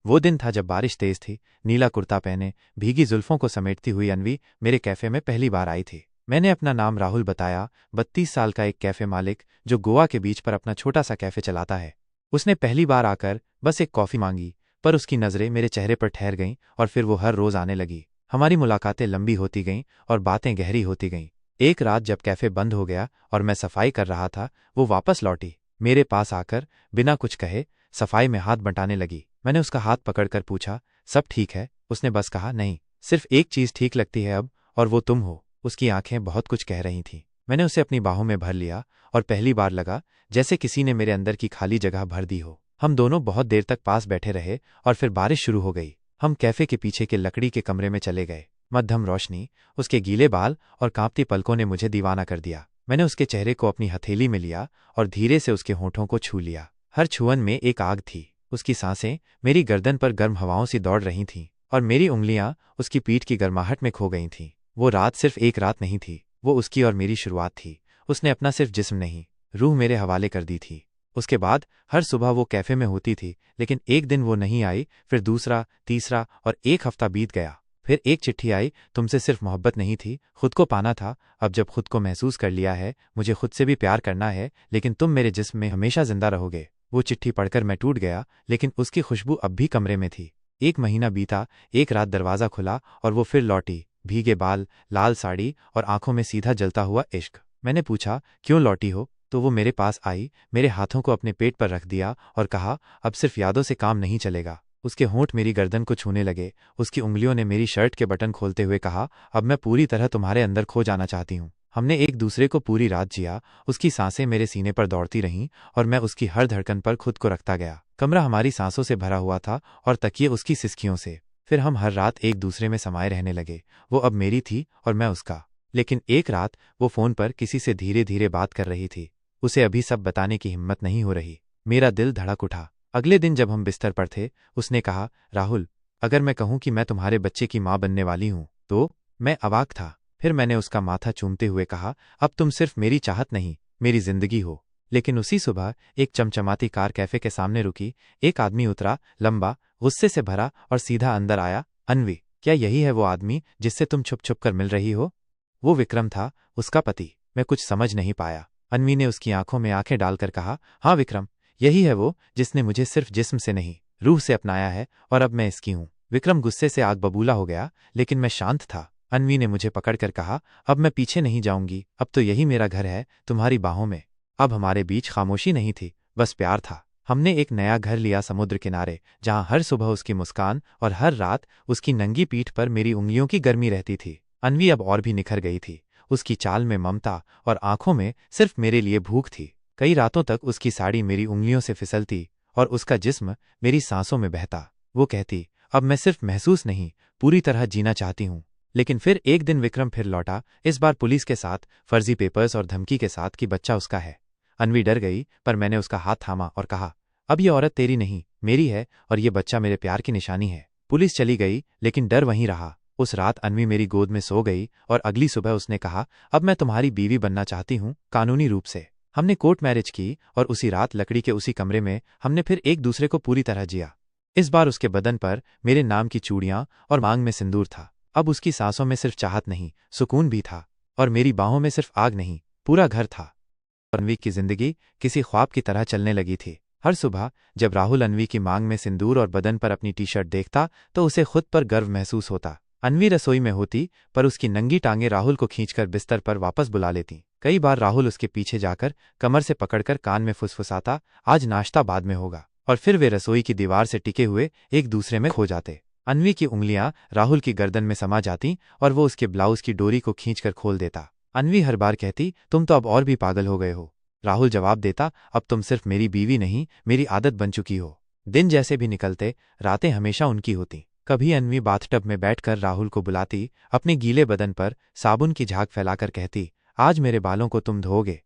वो दिन था जब बारिश तेज थी। नीला कुर्ता पहने भीगी जुल्फों को समेटती हुई अन्वी मेरे कैफे में पहली बार आई थी। मैंने अपना नाम राहुल बताया, 32 साल का एक कैफे मालिक जो गोवा के बीच पर अपना छोटा सा कैफे चलाता है। उसने पहली बार आकर बस एक कॉफ़ी मांगी, पर उसकी नज़रें मेरे चेहरे पर ठहर गईं और फिर वो हर रोज़ आने लगी। हमारी मुलाकातें लंबी होती गईं और बातें गहरी होती गईं। एक रात जब कैफे बंद हो गया और मैं सफाई कर रहा था, वो वापस लौटी। मेरे पास आकर बिना कुछ कहे सफाई में हाथ बंटाने लगी। मैंने उसका हाथ पकड़कर पूछा, सब ठीक है? उसने बस कहा, नहीं, सिर्फ एक चीज़ ठीक लगती है अब, और वो तुम हो। उसकी आंखें बहुत कुछ कह रही थीं। मैंने उसे अपनी बाहों में भर लिया और पहली बार लगा जैसे किसी ने मेरे अंदर की खाली जगह भर दी हो। हम दोनों बहुत देर तक पास बैठे रहे और फिर बारिश शुरू हो गई। हम कैफे के पीछे के लकड़ी के कमरे में चले गए। मध्यम रोशनी, उसके गीले बाल और कांपती पलकों ने मुझे दीवाना कर दिया। मैंने उसके चेहरे को अपनी हथेली में लिया और धीरे से उसके होठों को छू लिया। हर छुअन में एक आग थी। उसकी सांसें मेरी गर्दन पर गर्म हवाओं सी दौड़ रही थीं और मेरी उंगलियां उसकी पीठ की गर्माहट में खो गई थीं। वो रात सिर्फ एक रात नहीं थी, वो उसकी और मेरी शुरुआत थी। उसने अपना सिर्फ जिस्म नहीं, रूह मेरे हवाले कर दी थी। उसके बाद हर सुबह वो कैफे में होती थी, लेकिन एक दिन वो नहीं आई। फिर दूसरा, तीसरा और एक हफ्ता बीत गया। फिर एक चिट्ठी आई, तुमसे सिर्फ मोहब्बत नहीं थी, खुद को पाना था। अब जब खुद को महसूस कर लिया है, मुझे खुद से भी प्यार करना है, लेकिन तुम मेरे जिस्म में हमेशा जिंदा रहोगे। वो चिट्ठी पढ़कर मैं टूट गया, लेकिन उसकी खुशबू अब भी कमरे में थी। एक महीना बीता, एक रात दरवाज़ा खुला और वो फिर लौटी। भीगे बाल, लाल साड़ी और आंखों में सीधा जलता हुआ इश्क। मैंने पूछा, क्यों लौटी हो? तो वो मेरे पास आई, मेरे हाथों को अपने पेट पर रख दिया और कहा, अब सिर्फ यादों से काम नहीं चलेगा। उसके होंठ मेरी गर्दन को छूने लगे। उसकी उंगलियों ने मेरी शर्ट के बटन खोलते हुए कहा, अब मैं पूरी तरह तुम्हारे अंदर खो जाना चाहती हूँ। हमने एक दूसरे को पूरी रात जिया। उसकी सांसें मेरे सीने पर दौड़ती रहीं और मैं उसकी हर धड़कन पर खुद को रखता गया। कमरा हमारी सांसों से भरा हुआ था और तकिए उसकी सिसकियों से। फिर हम हर रात एक दूसरे में समाये रहने लगे। वो अब मेरी थी और मैं उसका। लेकिन एक रात वो फ़ोन पर किसी से धीरे धीरे बात कर रही थी। उसे अभी सब बताने की हिम्मत नहीं हो रही। मेरा दिल धड़क उठा। अगले दिन जब हम बिस्तर पर थे, उसने कहा, राहुल, अगर मैं कहूं कि मैं तुम्हारे बच्चे की मां बनने वाली हूं तो? मैं अवाक था। फिर मैंने उसका माथा चूमते हुए कहा, अब तुम सिर्फ मेरी चाहत नहीं, मेरी जिंदगी हो। लेकिन उसी सुबह एक चमचमाती कार कैफे के सामने रुकी। एक आदमी उतरा, लंबा, गुस्से से भरा और सीधा अंदर आया। अन्वी, क्या यही है वो आदमी जिससे तुम छुप छुप कर मिल रही हो? वो विक्रम था, उसका पति। मैं कुछ समझ नहीं पाया। अन्वी ने उसकी आंखों में आंखें डालकर कहा, हाँ विक्रम, यही है वो जिसने मुझे सिर्फ जिस्म से नहीं, रूह से अपनाया है और अब मैं इसकी हूं। विक्रम गुस्से से आग बबूला हो गया, लेकिन मैं शांत था। अन्वी ने मुझे पकड़कर कहा, अब मैं पीछे नहीं जाऊंगी, अब तो यही मेरा घर है, तुम्हारी बाहों में। अब हमारे बीच खामोशी नहीं थी, बस प्यार था। हमने एक नया घर लिया समुद्र किनारे, जहां हर सुबह उसकी मुस्कान और हर रात उसकी नंगी पीठ पर मेरी उंगलियों की गर्मी रहती थी। अन्वी अब और भी निखर गई थी। उसकी चाल में ममता और आंखों में सिर्फ मेरे लिए भूख थी। कई रातों तक उसकी साड़ी मेरी उंगलियों से फिसलती और उसका जिस्म मेरी सांसों में बहता। वो कहती, अब मैं सिर्फ महसूस नहीं, पूरी तरह जीना चाहती हूँ। लेकिन फिर एक दिन विक्रम फिर लौटा, इस बार पुलिस के साथ, फर्जी पेपर्स और धमकी के साथ कि बच्चा उसका है। अन्वी डर गई, पर मैंने उसका हाथ थामा और कहा, अब ये औरत तेरी नहीं, मेरी है, और ये बच्चा मेरे प्यार की निशानी है। पुलिस चली गई, लेकिन डर वहीं रहा। उस रात अन्वी मेरी गोद में सो गई और अगली सुबह उसने कहा, अब मैं तुम्हारी बीवी बनना चाहती हूँ, कानूनी रूप से। हमने कोर्ट मैरिज की और उसी रात लकड़ी के उसी कमरे में हमने फिर एक दूसरे को पूरी तरह जिया। इस बार उसके बदन पर मेरे नाम की चूड़ियां और मांग में सिंदूर था। अब उसकी सांसों में सिर्फ चाहत नहीं, सुकून भी था, और मेरी बाहों में सिर्फ आग नहीं, पूरा घर था। अन्वी की जिंदगी किसी ख्वाब की तरह चलने लगी थी। हर सुबह जब राहुल अन्वी की मांग में सिंदूर और बदन पर अपनी टी शर्ट देखता तो उसे खुद पर गर्व महसूस होता। अन्वी रसोई में होती, पर उसकी नंगी टांगें राहुल को खींचकर बिस्तर पर वापस बुला लेती। कई बार राहुल उसके पीछे जाकर कमर से पकड़कर कान में फुसफुसाता, आज नाश्ता बाद में होगा, और फिर वे रसोई की दीवार से टिके हुए एक दूसरे में खो जाते। अन्वी की उंगलियां राहुल की गर्दन में समा जाती और वो उसके ब्लाउज की डोरी को खींचकर खोल देता। अन्वी हर बार कहती, तुम तो अब और भी पागल हो गए हो। राहुल जवाब देता, अब तुम सिर्फ मेरी बीवी नहीं, मेरी आदत बन चुकी हो। दिन जैसे भी निकलते, रातें हमेशा उनकी होती। कभी अन्वी बाथटब में बैठकर राहुल को बुलाती, अपने गीले बदन पर साबुन की झाग फैलाकर कहती, आज मेरे बालों को तुम धोओगे।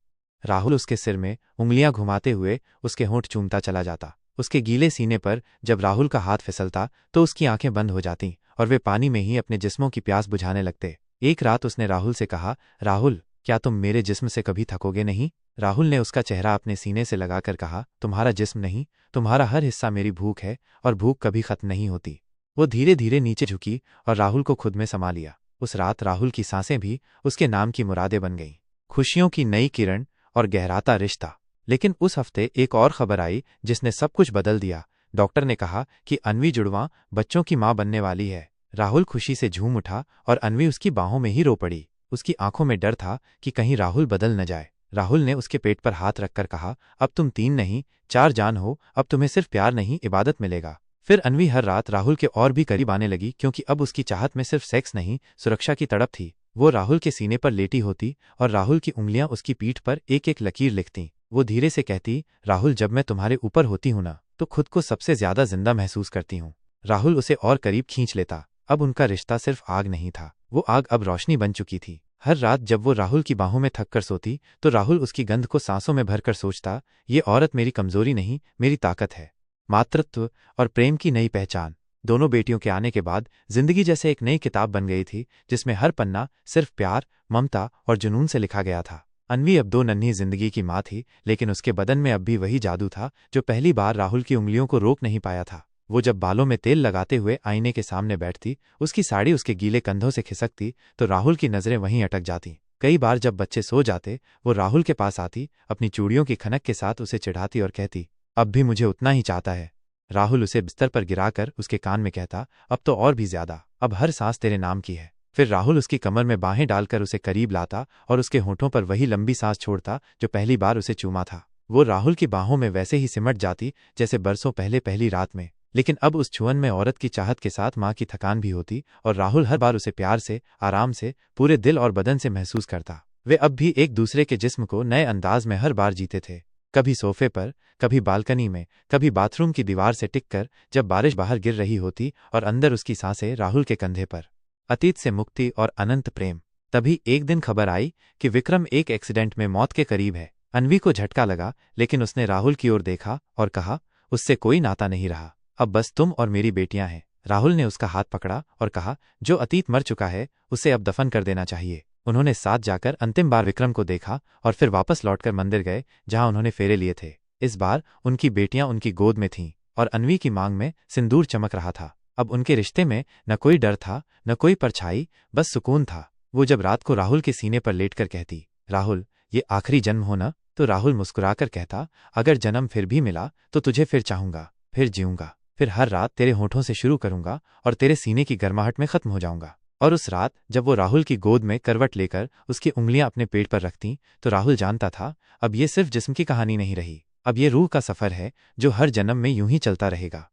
राहुल उसके सिर में उंगलियां घुमाते हुए उसके होंठ चूमता चला जाता। उसके गीले सीने पर जब राहुल का हाथ फिसलता तो उसकी आंखें बंद हो जातीं और वे पानी में ही अपने जिस्मों की प्यास बुझाने लगते। एक रात उसने राहुल से कहा, राहुल, क्या तुम मेरे जिस्म से कभी थकोगे नहीं? राहुल ने उसका चेहरा अपने सीने से लगाकर कहा, तुम्हारा जिस्म नहीं, तुम्हारा हर हिस्सा मेरी भूख है, और भूख कभी खत्म नहीं होती। वो धीरे धीरे नीचे झुकी और राहुल को खुद में समा लिया। उस रात राहुल की सांसें भी उसके नाम की मुरादें बन गईं। खुशियों की नई किरण और गहराता रिश्ता। लेकिन उस हफ्ते एक और खबर आई जिसने सब कुछ बदल दिया। डॉक्टर ने कहा कि अन्वी जुड़वां बच्चों की मां बनने वाली है। राहुल खुशी से झूम उठा और अन्वी उसकी बाहों में ही रो पड़ी। उसकी आंखों में डर था कि कहीं राहुल बदल न जाए। राहुल ने उसके पेट पर हाथ रखकर कहा, अब तुम 3 नहीं 4 जान हो, अब तुम्हें सिर्फ प्यार नहीं इबादत मिलेगा। फिर अन्वी हर रात राहुल के और भी करीब आने लगी, क्योंकि अब उसकी चाहत में सिर्फ सेक्स नहीं, सुरक्षा की तड़प थी। वो राहुल के सीने पर लेटी होती और राहुल की उंगलियां उसकी पीठ पर एक एक लकीर लिखती। वो धीरे से कहती, राहुल जब मैं तुम्हारे ऊपर होती हूं ना, तो खुद को सबसे ज्यादा जिंदा महसूस करती हूँ। राहुल उसे और करीब खींच लेता। अब उनका रिश्ता सिर्फ आग नहीं था, वो आग अब रोशनी बन चुकी थी। हर रात जब वो राहुल की बाहों में थक कर सोती, तो राहुल उसकी गंध को सांसों में भरकर सोचता, ये औरत मेरी कमजोरी नहीं, मेरी ताकत है। मातृत्व और प्रेम की नई पहचान। दोनों बेटियों के आने के बाद जिंदगी जैसे एक नई किताब बन गई थी, जिसमें हर पन्ना सिर्फ प्यार, ममता और जुनून से लिखा गया था। अन्वी अब 2 नन्ही जिंदगी की माँ थी, लेकिन उसके बदन में अब भी वही जादू था जो पहली बार राहुल की उंगलियों को रोक नहीं पाया था। वो जब बालों में तेल लगाते हुए आईने के सामने बैठती, उसकी साड़ी उसके गीले कंधों से खिसकती, तो राहुल की नजरें वहीं अटक जाती। कई बार जब बच्चे सो जाते, वो राहुल के पास आती, अपनी चूड़ियों की खनक के साथ उसे चिढ़ाती और कहती, अब भी मुझे उतना ही चाहता है। राहुल उसे बिस्तर पर गिराकर उसके कान में कहता, अब तो और भी ज्यादा, अब हर सांस तेरे नाम की है। फिर राहुल उसकी कमर में बाहें डालकर उसे करीब लाता और उसके होठों पर वही लंबी सांस छोड़ता जो पहली बार उसे चूमा था। वो राहुल की बाहों में वैसे ही सिमट जाती जैसे बरसों पहले पहली रात में, लेकिन अब उस छुअन में औरत की चाहत के साथ माँ की थकान भी होती, और राहुल हर बार उसे प्यार से, आराम से, पूरे दिल और बदन से महसूस करता। वे अब भी एक दूसरे के जिस्म को नए अंदाज में हर बार जीते थे। कभी सोफे पर, कभी बालकनी में, कभी बाथरूम की दीवार से टिककर, जब बारिश बाहर गिर रही होती और अंदर उसकी सांसें राहुल के कंधे पर। अतीत से मुक्ति और अनंत प्रेम। तभी एक दिन खबर आई कि विक्रम एक एक्सीडेंट में मौत के करीब है। अन्वी को झटका लगा, लेकिन उसने राहुल की ओर देखा और कहा, उससे कोई नाता नहीं रहा, अब बस तुम और मेरी बेटियां हैं। राहुल ने उसका हाथ पकड़ा और कहा, जो अतीत मर चुका है उसे अब दफन कर देना चाहिए। उन्होंने साथ जाकर अंतिम बार विक्रम को देखा और फिर वापस लौटकर मंदिर गए, जहां उन्होंने फेरे लिए थे। इस बार उनकी बेटियां उनकी गोद में थीं और अन्वी की मांग में सिंदूर चमक रहा था। अब उनके रिश्ते में न कोई डर था, न कोई परछाई, बस सुकून था। वो जब रात को राहुल के सीने पर लेटकर कहती, राहुल ये आखिरी जन्म हो ना, तो राहुल मुस्कुराकर कहता, अगर जन्म फिर भी मिला तो तुझे फिर चाहूंगा, फिर जीऊंगा, फिर हर रात तेरे होठों से शुरू करूंगा और तेरे सीने की गर्माहट में खत्म हो जाऊंगा। और उस रात जब वो राहुल की गोद में करवट लेकर उसकी उंगलियां अपने पेट पर रखती, तो राहुल जानता था, अब ये सिर्फ जिस्म की कहानी नहीं रही, अब ये रूह का सफर है जो हर जन्म में यूं ही चलता रहेगा।